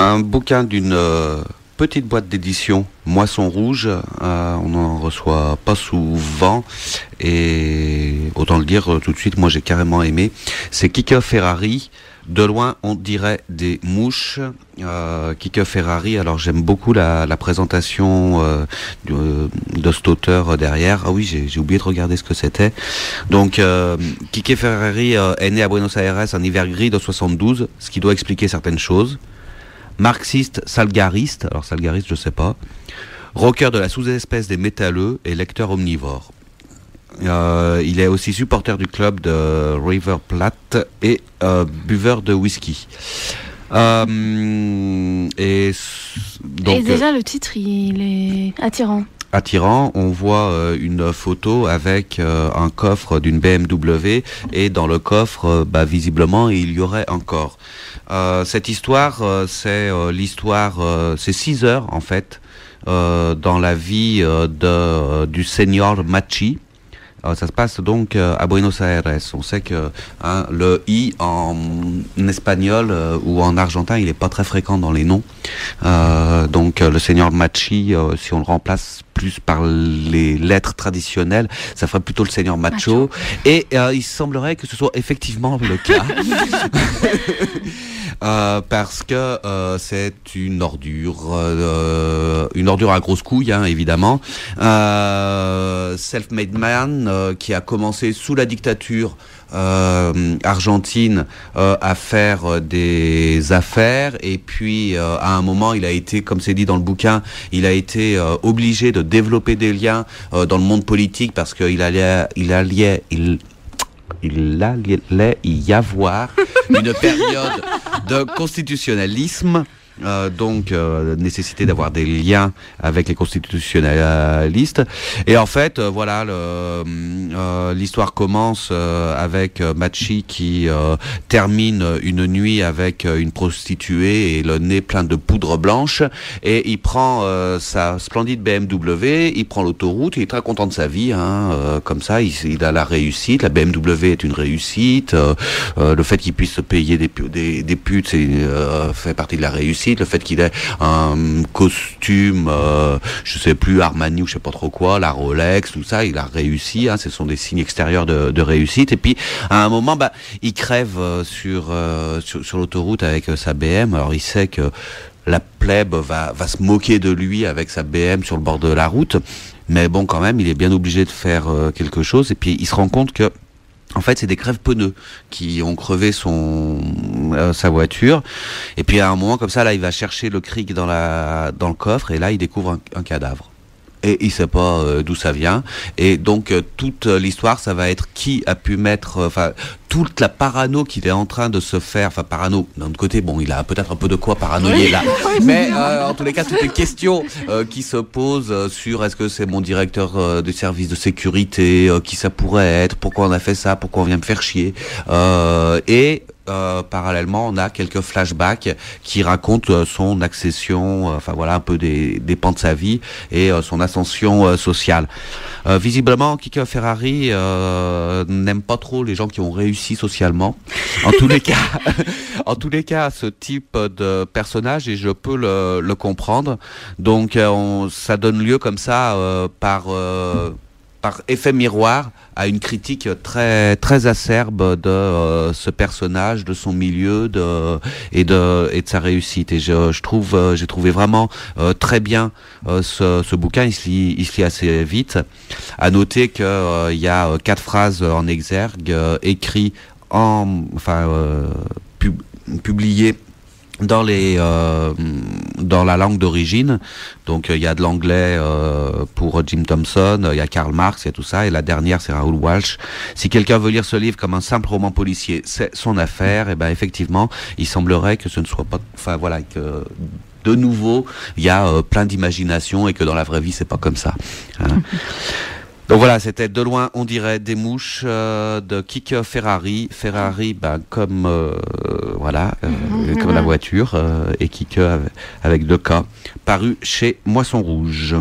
Un bouquin d'une petite boîte d'édition, Moisson Rouge. On n'en reçoit pas souvent. Et autant le dire tout de suite, moi j'ai carrément aimé. C'est Kike Ferrari. De loin, on dirait des mouches. Kike Ferrari, alors j'aime beaucoup la présentation de cet auteur derrière. Ah oui, j'ai oublié de regarder ce que c'était. Donc, Kike Ferrari est né à Buenos Aires en hiver gris de 72, ce qui doit expliquer certaines choses. Marxiste, salgariste, alors salgariste je sais pas. Rocker de la sous-espèce des métalleux et lecteur omnivore. Il est aussi supporter du club de River Plate et buveur de whisky. Et déjà le titre il est attirant. On voit une photo avec un coffre d'une BMW et dans le coffre, visiblement, il y aurait encore. Cette histoire, c'est l'histoire, c'est 6 heures en fait, dans la vie du senior Machi. Ça se passe donc à Buenos Aires. On sait que le I en espagnol ou en argentin, il est pas très fréquent dans les noms. Donc le seigneur Machi, si on le remplace plus par les lettres traditionnelles, ça ferait plutôt le seigneur Macho. Et il semblerait que ce soit effectivement le cas. Parce que c'est une ordure à grosse couille, évidemment. Self-made man qui a commencé sous la dictature argentine à faire des affaires, et puis à un moment il a été, comme c'est dit dans le bouquin, il a été obligé de développer des liens dans le monde politique parce qu'il allait y avoir une période de constitutionnalisme, donc nécessité d'avoir des liens avec les constitutionnalistes. Et en fait, voilà, l'histoire commence avec Machi qui termine une nuit avec une prostituée et le nez plein de poudre blanche, et il prend sa splendide BMW, il prend l'autoroute, il est très content de sa vie, comme ça, il a la réussite, la BMW est une réussite, le fait qu'il puisse se payer des putes, fait partie de la réussite. Le fait qu'il ait un costume, je sais plus, Armani ou je sais pas trop quoi, la Rolex, tout ça, il a réussi, ce sont des signes extérieurs de réussite. Et puis, à un moment, il crève sur l'autoroute avec sa BM. Alors, il sait que la plèbe va se moquer de lui avec sa BM sur le bord de la route. Mais bon, quand même, il est bien obligé de faire quelque chose. Et puis, il se rend compte que en fait, c'est des crève-pneus qui ont crevé sa voiture. Et puis à un moment comme ça, là, il va chercher le cric dans le coffre, et là, il découvre un cadavre. Et il sait pas d'où ça vient. Et donc toute l'histoire, ça va être qui a pu mettre, toute la parano qu'il est en train de se faire. Parano, d'un autre côté, bon, il a peut-être un peu de quoi paranoïer là. Mais en tous les cas, toutes les questions qui se posent sur est-ce que c'est mon directeur du service de sécurité, qui ça pourrait être, pourquoi on a fait ça, pourquoi on vient me faire chier, parallèlement, on a quelques flashbacks qui racontent son accession, un peu des pans de sa vie et son ascension sociale. Visiblement, Kike Ferrari n'aime pas trop les gens qui ont réussi socialement. En tous les cas, ce type de personnage, et je peux le comprendre. Donc, ça donne lieu comme ça par effet miroir à une critique très très acerbe de ce personnage, de son milieu, et de sa réussite. Et j'ai trouvé vraiment très bien ce bouquin. Il se lit assez vite. À noter que il y a 4 phrases en exergue écrites publiées dans la langue d'origine. Donc il y a de l'anglais pour Jim Thompson, il y a Karl Marx, il y a tout ça, et la dernière c'est Raoul Walsh. Si quelqu'un veut lire ce livre comme un simple roman policier, c'est son affaire. Et effectivement, il semblerait que ce ne soit pas, que de nouveau il y a plein d'imagination, et que dans la vraie vie c'est pas comme ça. Donc voilà, c'était De loin, on dirait des mouches de Kike Ferrari. Ferrari, comme la voiture, et Kike avec 2 K, paru chez Moisson Rouge.